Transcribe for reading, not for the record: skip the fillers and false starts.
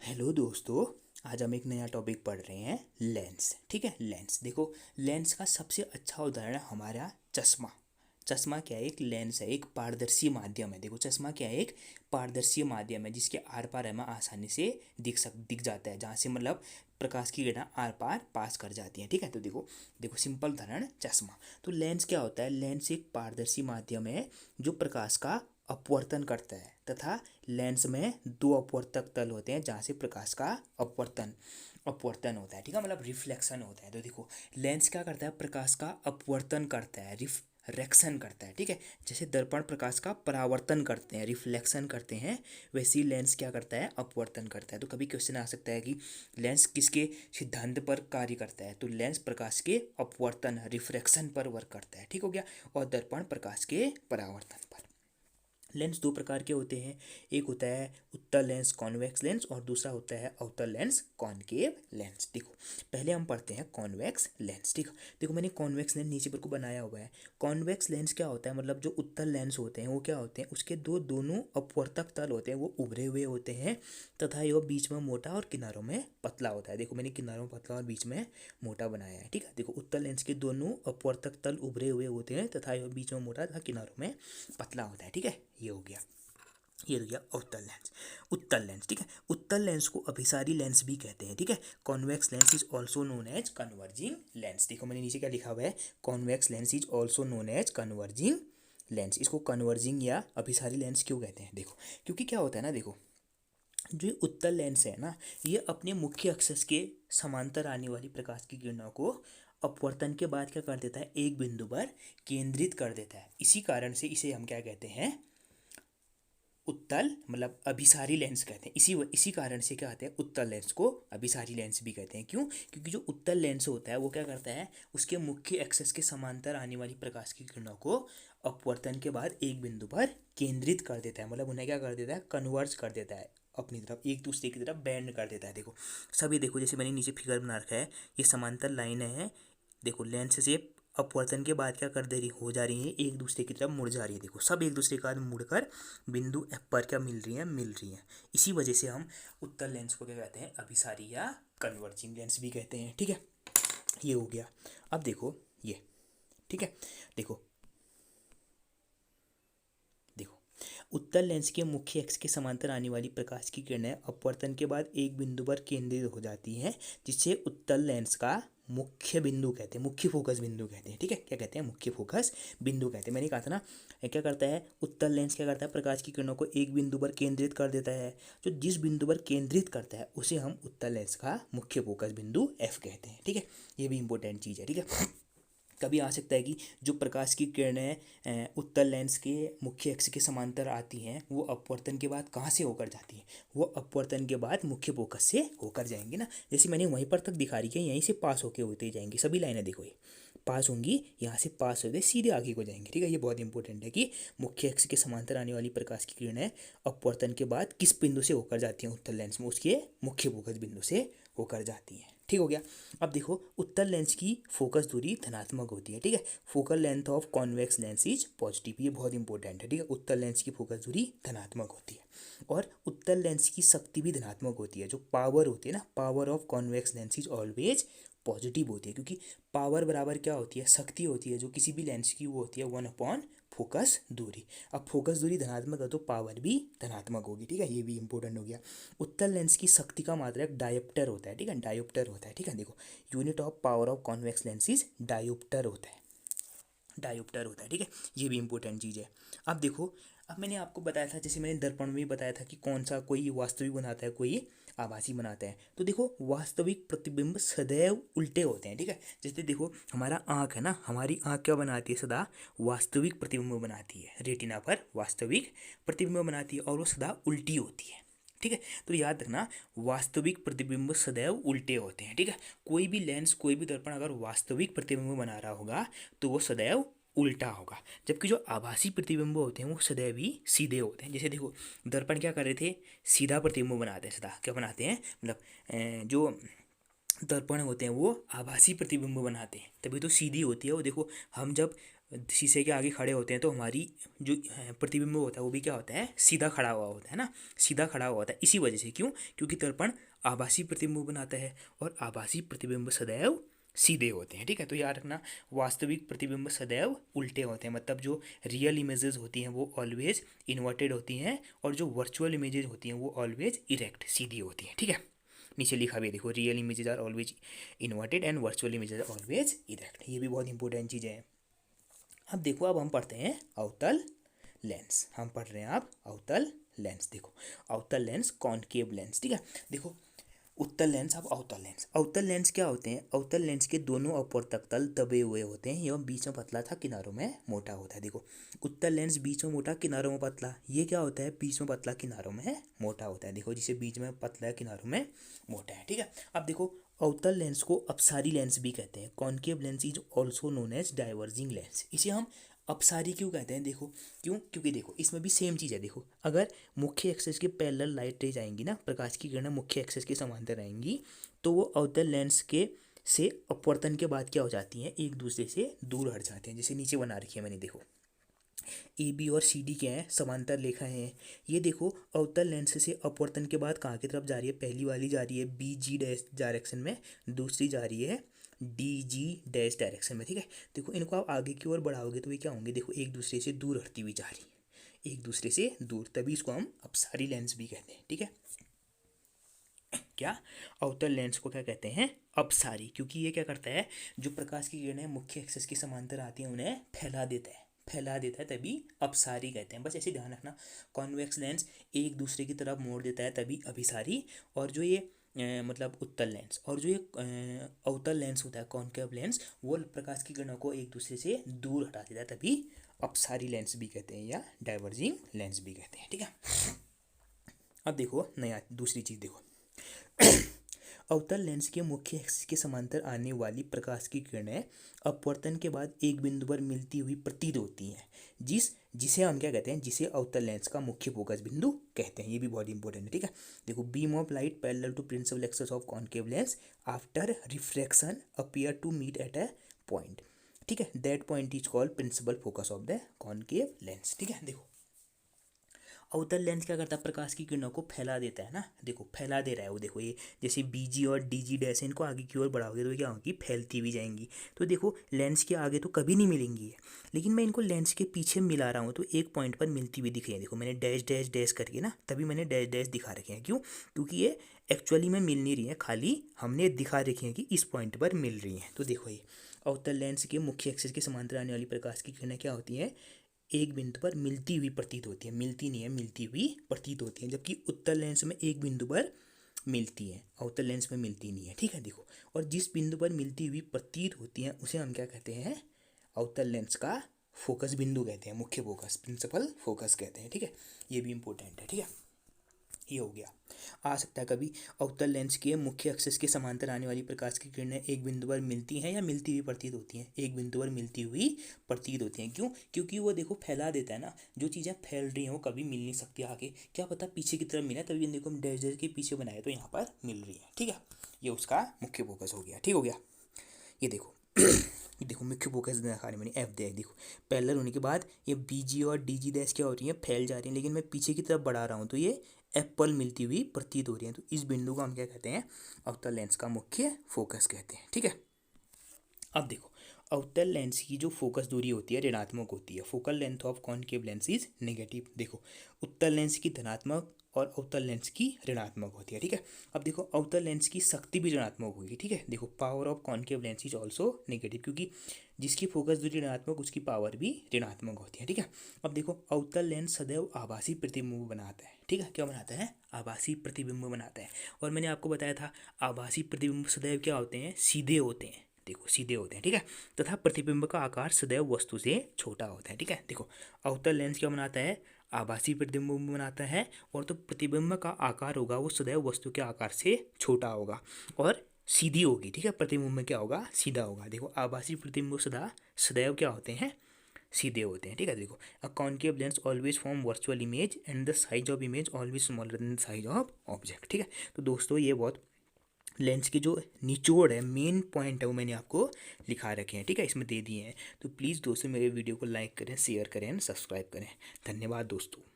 Hello दोस्तों। आज हम एक नया टॉपिक पढ़ रहे हैं, लेंस। ठीक है, लेंस देखो। लेंस का सबसे अच्छा उदाहरण है हमारा चश्मा। चश्मा क्या है? एक लेंस है, एक पारदर्शी माध्यम है। देखो, चश्मा क्या है? एक पारदर्शी माध्यम है जिसके आर पार हमें आसानी से दिख जाता है, जहाँ से मतलब प्रकाश की किरणें आर पार पास कर जाती हैं। ठीक है, तो देखो देखो सिंपल उदाहरण, चश्मा। तो लेंस क्या होता है? लेंस एक पारदर्शी माध्यम है जो प्रकाश का अपवर्तन करता है, तथा लेंस में दो अपवर्तक तल होते हैं जहाँ से प्रकाश का अपवर्तन अपवर्तन होता है। ठीक है, मतलब रिफ्लेक्शन होता है। तो देखो, लेंस क्या करता है? प्रकाश का अपवर्तन करता है, रिफ्रैक्शन करता है। ठीक है, जैसे दर्पण प्रकाश का परावर्तन करते हैं, रिफ्लेक्शन करते हैं, वैसे ही लेंस क्या करता है? अपवर्तन करता है। तो कभी क्वेश्चन आ सकता है कि लेंस किसके सिद्धांत पर कार्य करता है? तो लेंस प्रकाश के अपवर्तन, रिफ्रैक्शन पर वर्क करता है। ठीक हो गया। और दर्पण प्रकाश के परावर्तन पर। लेंस दो प्रकार के होते हैं, एक होता है उत्तल लेंस कॉन्वेक्स लेंस, और दूसरा होता है अवतल लेंस कॉनकेव लेंस। देखो, पहले हम पढ़ते हैं कॉन्वेक्स लेंस। ठीक है, देखो मैंने कॉन्वेक्स लेंस नीचे पर को बनाया हुआ है। कॉन्वेक्स लेंस क्या होता है? मतलब जो उत्तल लेंस होते हैं वो क्या होते हैं? उसके दोनों अपवर्तक तल होते हैं वो उभरे हुए होते हैं, तथा यह बीच में मोटा और किनारों में पतला होता है। देखो, मैंने किनारों में पतला और बीच में मोटा बनाया है। ठीक है, देखो उत्तल लेंस के दोनों अपवर्तक तल उभरे हुए होते हैं, तथा यह बीच में मोटा तथा किनारों में पतला होता है। ठीक है, ये हो गया। ये हो गया उत्तल लेंस। उत्तल लेंस, ठीक है, उत्तल लेंस को अभिसारी लेंस भी कहते हैं। ठीक है, convex lens is also known as converging lens. देखो मैंने नीचे क्या लिखा हुआ है, convex lens is also known as converging lens. इसको कन्वर्जिंग या अभिसारी लेंस क्यों कहते हैं? देखो, क्योंकि क्या होता है ना, देखो जो ये उत्तल लेंस है ना, ये अपने मुख्य अक्ष के समांतर आने वाली प्रकाश की किरणों को अपवर्तन के बाद क्या कर देता है? एक बिंदु पर केंद्रित कर देता है। इसी कारण से इसे हम क्या कहते हैं? उत्तल मतलब अभिसारी लेंस कहते हैं। इसी कारण से क्या कहते हैं? उत्तल लेंस को अभिसारी लेंस भी कहते हैं। क्यों? क्योंकि जो उत्तल लेंस होता है वो क्या करता है? उसके मुख्य एक्सेस के समांतर आने वाली प्रकाश की किरणों को अपवर्तन के बाद एक बिंदु पर केंद्रित कर देता है। मतलब उन्हें क्या कर देता है? कन्वर्ज कर देता है अपनी तरफ, एक दूसरे की तरफ बैंड कर देता है। देखो सभी, देखो जैसे मैंने नीचे फिगर बना रखा है, ये समांतर लाइन है। देखो लेंस से अपवर्तन के बाद क्या कर दे रही हो जा रही है? एक दूसरे की तरफ मुड़ जा रही है। देखो सब एक दूसरे के साथ मुड़कर बिंदु एफ पर क्या मिल रही हैं। इसी वजह से हम उत्तल लेंस को क्या कहते हैं? अभिसारी या कन्वर्जिंग लेंस भी कहते हैं। ठीक है, ये हो गया। अब देखो ये, ठीक है, देखो देखो उत्तल लेंस के मुख्य अक्ष के समांतर आने वाली प्रकाश की किरणें अपवर्तन के बाद एक बिंदु पर केंद्रित हो जाती हैं, जिससे उत्तल लेंस का मुख्य बिंदु कहते हैं, मुख्य फोकस बिंदु कहते हैं। ठीक है, क्या कहते हैं? मुख्य फोकस बिंदु कहते हैं। मैंने कहा था ना, ये क्या करता है? उत्तल लेंस क्या करता है? प्रकाश की किरणों को एक बिंदु पर केंद्रित कर देता है। जो जिस बिंदु पर केंद्रित करता है उसे हम उत्तल लेंस का मुख्य फोकस बिंदु एफ कहते हैं। ठीक है, ये भी इंपॉर्टेंट चीज़ है। ठीक है, कभी आ सकता है कि जो प्रकाश की किरणें उत्तल लेंस के मुख्य अक्ष के समांतर आती हैं वो अपवर्तन के बाद कहाँ से होकर जाती हैं? वो अपवर्तन के बाद मुख्य फोकस से होकर जाएंगी ना। जैसे मैंने वहीं पर तक दिखा रही है, यहीं से पास होके होते जाएंगी सभी लाइनें। देखो ये पास होंगी, यहाँ से पास होते सीधे आगे को जाएंगे। ठीक है, ये बहुत इंपॉर्टेंट है कि मुख्य अक्ष के समांतर आने वाली प्रकाश की किरणें अपवर्तन के बाद किस बिंदु से होकर जाती हैं उत्तल लेंस में? उसके मुख्य फोकस बिंदु से होकर जाती हैं। ठीक हो गया। अब देखो उत्तल लेंस की फोकस दूरी धनात्मक होती है। ठीक है, focal length of convex lens is positive, ये बहुत इंपॉर्टेंट है। ठीक है, उत्तल लेंस की फोकस दूरी धनात्मक होती है, और उत्तल लेंस की शक्ति भी धनात्मक होती है। जो पावर होती है ना, power of convex lens is always positive होती है, क्योंकि पावर बराबर क्या होती है? शक्ति होती है जो किसी भी लेंस की, वो होती है 1/, फोकस दूरी। अब फोकस दूरी धनात्मक है तो पावर भी धनात्मक होगी। ठीक है, ये भी इंपॉर्टेंट हो गया। उत्तल लेंस की शक्ति का मात्रक डायोप्टर होता है। ठीक है, डायोप्टर होता है। ठीक है, देखो unit of power of convex lens is dioptre होता है, डायोप्टर होता है। ठीक है, ये भी इंपॉर्टेंट चीज़ है। अब देखो, अब मैंने आपको बताया था, जैसे मैंने दर्पण में भी बताया था कि कौन सा कोई वास्तविक बनाता है, कोई आभासी बनाता है। तो देखो वास्तविक प्रतिबिंब सदैव उल्टे होते हैं। ठीक है, जैसे देखो हमारा आँख है ना, हमारी आँख क्या बनाती है? सदा वास्तविक प्रतिबिंब बनाती है, रेटिना पर वास्तविक प्रतिबिंब बनाती है, और वो सदा उल्टी होती है। ठीक है, तो याद रखना, वास्तविक प्रतिबिंब सदैव उल्टे होते हैं। ठीक है, कोई भी लेंस, कोई भी दर्पण अगर वास्तविक प्रतिबिंब बना रहा होगा तो वो सदैव उल्टा होगा, जबकि जो आभासी प्रतिबिंब होते हैं वो सदैव ही सीधे होते हैं। जैसे देखो दर्पण क्या कर रहे थे? सीधा प्रतिबिंब बनाते हैं, सदा क्या बनाते हैं? मतलब जो दर्पण होते हैं वो आभासी प्रतिबिंब बनाते हैं, तभी तो सीधी होती है वो। देखो हम जब शीशे के आगे खड़े होते हैं तो हमारी जो प्रतिबिंब होता है वो भी क्या होता है, सीधा खड़ा हुआ होता है ना, सीधा खड़ा हुआ होता है। इसी वजह से, क्यों, क्योंकि दर्पण आभासी प्रतिबिंब बनाता है और आभासी प्रतिबिंब सदैव सीधे होते हैं। ठीक है, तो याद रखना, वास्तविक प्रतिबिंब सदैव उल्टे होते हैं, मतलब जो रियल इमेजेस होती हैं वो ऑलवेज इन्वर्टेड होती हैं और जो वर्चुअल इमेजेस होती हैं वो ऑलवेज इरेक्ट, सीधी होती हैं। ठीक है, नीचे लिखा भी है देखो, real images are always inverted and virtual images are always erect. ये भी बहुत इंपॉर्टेंट चीज़ें हैं। अब देखो, अब हम पढ़ते हैं अवतल लेंस। हम पढ़ रहे हैं अब अवतल लेंस। देखो, अवतल लेंस, कॉनकेव लेंस। ठीक है, देखो, उत्तल लेंस, अब अवतल लेंस। अवतल लेंस क्या होते हैं? अवतल लेंस के दोनों अपवर्तक तल दबे हुए होते हैं एवं बीच में पतला था, किनारों में मोटा होता है। देखो, उत्तल लेंस बीच में मोटा, किनारों में पतला। ये क्या होता है? बीच में पतला, किनारों में मोटा होता है। देखो, जिसे बीच में पतला है, किनारों में मोटा है। ठीक है, अब देखो, अवतल लेंस को अपसारी लेंस भी कहते हैं। Concave lens is also known as diverging lens. इसे हम अपसारी क्यों कहते हैं? देखो, क्यों, क्योंकि देखो इसमें भी सेम चीज़ है। देखो, अगर मुख्य एक्सिस के पैरेलल लाइट रेज आएंगी ना, प्रकाश की किरणें मुख्य एक्सिस के समांतर आएंगी, तो वो अवतल लेंस के से अपवर्तन के बाद क्या हो जाती हैं? एक दूसरे से दूर हट जाते हैं। जैसे नीचे बना रखी है मैंने, देखो, ए बी और सी डी क्या है? समांतर रेखा है। ये देखो, अवतल लेंस से अपवर्तन के बाद कहाँ की तरफ जा रही है? पहली वाली जा रही है बी जी डैश डायरेक्शन में, दूसरी जा रही है डी जी डैश डायरेक्शन में। ठीक है, देखो, इनको आप आगे की ओर बढ़ाओगे तो ये क्या होंगे? देखो, एक दूसरे से दूर हटती हुई जा रही है, एक दूसरे से दूर, तभी इसको हम अपसारी लेंस भी कहते हैं। ठीक है, क्या, अवतल लेंस को क्या कहते हैं? अपसारी, क्योंकि ये क्या करता है? जो प्रकाश की किरणें मुख्य एक्सिस के समांतर आती हैं उन्हें फैला देता है, फैला देता है, तभी अपसारी कहते हैं। बस ऐसे ध्यान रखना। कॉन्वेक्स लेंस एक दूसरे की तरफ मोड़ देता है, तभी अभिसारी। और जो ये मतलब उत्तल लेंस, और जो ये अवतल लेंस होता है, कॉनकेव लेंस, वो प्रकाश की किरणों को एक दूसरे से दूर हटा देता है, तभी अपसारी लेंस भी कहते हैं या डाइवर्जिंग लेंस भी कहते हैं। ठीक है, अब देखो नया दूसरी चीज़ देखो। अवतल लेंस के मुख्य एक्सिस के समांतर आने वाली प्रकाश की किरणें अपवर्तन के बाद एक बिंदु पर मिलती हुई प्रतीत होती हैं, जिसे हम क्या कहते हैं? जिसे अवतल लेंस का मुख्य फोकस बिंदु कहते हैं। ये भी बहुत इंपॉर्टेंट है। ठीक है, देखो, beam of light parallel to principal axis of concave lens after refraction appear to meet at a point. ठीक है, that point is called principal focus of the concave lens. ठीक है, देखो, अवतल लेंस क्या करता है? प्रकाश की किरणों को फैला देता है ना। देखो, फैला दे रहा है वो। देखो, ये जैसे बीजी और डीजी डैश है, इनको आगे की ओर बढ़ाओगे तो ये क्या होगी? फैलती भी जाएंगी। तो देखो, लेंस के आगे तो कभी नहीं मिलेंगी ये, लेकिन मैं इनको लेंस के पीछे मिला रहा हूँ तो एक पॉइंट पर मिलती हुई दिख रही है। देखो, मैंने डैश डैश डैश करके ना, तभी मैंने डैश डैश दिखा रखे हैं। क्यों? क्योंकि ये एक्चुअली में मिल नहीं रही है, खाली हमने दिखा रखी है कि इस पॉइंट पर मिल रही हैं। तो देखो, ये अवतल लेंस के मुख्य एक्सिस के समांतर आने वाली प्रकाश की किरणें क्या होती हैं? एक बिंदु पर मिलती हुई प्रतीत होती है, मिलती नहीं है, मिलती हुई प्रतीत होती है। जबकि उत्तल लेंस में एक बिंदु पर मिलती है, अवतल लेंस में मिलती नहीं है। ठीक है, देखो, और जिस बिंदु पर मिलती हुई प्रतीत होती है उसे हम क्या कहते हैं? अवतल लेंस का फोकस बिंदु कहते हैं, मुख्य फोकस, प्रिंसिपल फोकस कहते हैं। ठीक है, ये भी इंपॉर्टेंट है। ठीक है, ये हो गया। आ सकता है कभी, अवतल लेंस के मुख्य एक्सिस के समांतर आने वाली प्रकाश की किरणें एक बिंदु पर मिलती हैं या मिलती हुई प्रतीत होती हैं? एक बिंदु पर मिलती हुई प्रतीत होती हैं। क्यों? क्योंकि वो देखो फैला देता है ना, जो चीज़ें फैल रही हैं वो कभी मिल नहीं सकती आगे, क्या पता पीछे की तरफ मिले, तभी देखो हम डैश डैश के पीछे बनाए तो यहाँ पर मिल रही है। ठीक है, ये उसका मुख्य फोकस हो गया। ठीक हो गया, ये देखो, ये देखो, मुख्य फोकस दिखा रहे मैंने, एफ दे, देखो, पैरेलल होने के बाद ये बी जी और डी जी डैश क्या हो रही है? फैल जा रही है, लेकिन मैं पीछे की तरफ बढ़ा रहा हूँ तो ये एप्पल मिलती हुई प्रतीत हो रही है। तो इस बिंदु को हम क्या कहते हैं? अवतल लेंस का मुख्य फोकस कहते हैं। ठीक है, अब देखो, अवतल लेंस की जो फोकस दूरी होती है ऋणात्मक होती है। Focal length of concave lens is negative. देखो, उत्तल लेंस की धनात्मक और अवतल लेंस की ऋणात्मक होती है। ठीक है, अब देखो, अवतल लेंस की शक्ति भी ऋणात्मक होगी। ठीक है, देखो, power of concave lens is also negative, क्योंकि जिसकी फोकस दूरी ऋणात्मक उसकी पावर भी ऋणात्मक होती है। ठीक है, अब देखो, अवतल लेंस सदैव आभासी प्रतिबिंब बनाता है। ठीक है, क्या बनाता है? आभासी प्रतिबिंब बनाता है। और मैंने आपको बताया था, आभासी प्रतिबिंब सदैव क्या होते हैं? सीधे होते हैं। देखो, सीधे होते हैं। ठीक है, तथा प्रतिबिंब का आकार सदैव वस्तु से छोटा होता है। ठीक है, देखो, अवतल लेंस क्या बनाता है? आभासी प्रतिबिंब बनाता है, और तो प्रतिबिंब का आकार होगा वो सदैव वस्तु के आकार से छोटा होगा और सीधी होगी। ठीक है, प्रतिबिंब में क्या होगा? सीधा होगा। देखो, आभासी प्रतिबिंब सदैव क्या होते हैं? सीधे होते हैं। ठीक है, देखो, a concave lens always form virtual image and the size of image always smaller than the size of object. ठीक है, तो दोस्तों ये बहुत लेंस के जो निचोड़ है, मेन पॉइंट है, वो मैंने आपको लिखा रखे हैं, ठीक है, इसमें दे दिए हैं। तो प्लीज़ दोस्तों मेरे वीडियो को लाइक करें, शेयर करें एंड सब्सक्राइब करें। धन्यवाद दोस्तों।